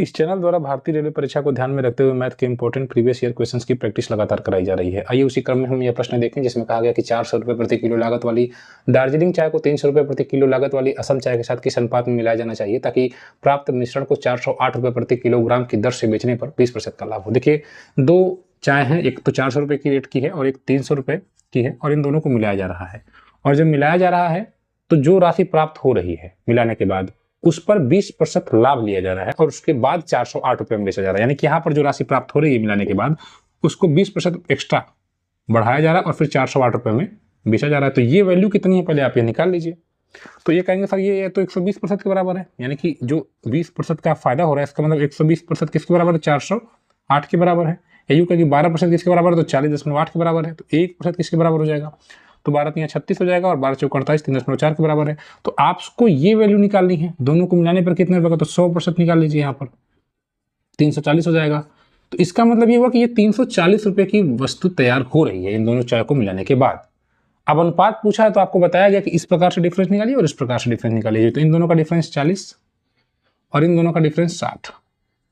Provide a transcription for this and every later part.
इस चैनल द्वारा भारतीय रेलवे परीक्षा को ध्यान में रखते हुए मैथ के इंपॉर्टेंट प्रीवियस ईयर क्वेश्चंस की प्रैक्टिस लगातार कराई जा रही है। आइए उसी क्रम में हम यह प्रश्न देखें जिसमें कहा गया कि 400 रुपये प्रति किलो लागत वाली दार्जिलिंग चाय को 300 रुपये प्रति किलो लागत वाली असम चाय के साथ किस अनुपात में मिलाया जाना चाहिए ताकि प्राप्त मिश्रण को 408 रुपये प्रति किलोग्राम की दर से बेचने पर 20% का लाभ हो। देखिए, दो चाय हैं, एक तो 400 रुपये की रेट की है और एक 300 रुपये की है, और इन दोनों को मिलाया जा रहा है। और जब मिलाया जा रहा है तो जो राशि प्राप्त हो रही है मिलाने के बाद उस पर 20% लाभ लिया जा रहा है और उसके बाद 408 रुपये में बेचा जा रहा है। यानी कि यहाँ पर जो राशि प्राप्त हो रही है मिलाने के बाद उसको 20% एक्स्ट्रा बढ़ाया जा रहा है और फिर 408 रुपये में बेचा जा रहा है। तो ये वैल्यू कितनी है पहले आप ये निकाल लीजिए। तो ये कहेंगे सर ये तो 120% के बराबर है, यानी कि जो 20% का फायदा हो रहा है इसका मतलब 120% किसके बराबर है, 408 के बराबर है। यू कहेगी 12% किसके बराबर है, तो 40.8 के बराबर है। तो 1% किसके बराबर हो जाएगा, तो 12 3 36 हो जाएगा और 12 चौक 48 3.4 के बराबर है। तो आपको ये वैल्यू निकालनी है, दोनों को मिलाने पर कितने रुपए का, तो 100% निकाल लीजिए, यहाँ पर 340 हो जाएगा। तो इसका मतलब ये हुआ कि ये 340 रुपये की वस्तु तैयार हो रही है इन दोनों चाय को मिलाने के बाद। अब अनुपात पूछा है तो आपको बताया गया कि इस प्रकार से डिफरेंस निकालिए और इस प्रकार से डिफरेंस निकालिए। तो इन दोनों का डिफरेंस 40 और इन दोनों का डिफरेंस 60,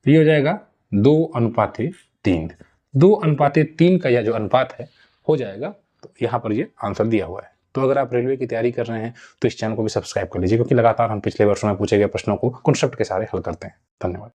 तो ये हो जाएगा 2:3। 2:3 का यह जो अनुपात है हो जाएगा। तो यहाँ पर ये आंसर दिया हुआ है। तो अगर आप रेलवे की तैयारी कर रहे हैं तो इस चैनल को भी सब्सक्राइब कर लीजिए, क्योंकि लगातार हम पिछले वर्षों में पूछे गए प्रश्नों को कॉन्सेप्ट के सारे हल करते हैं। धन्यवाद।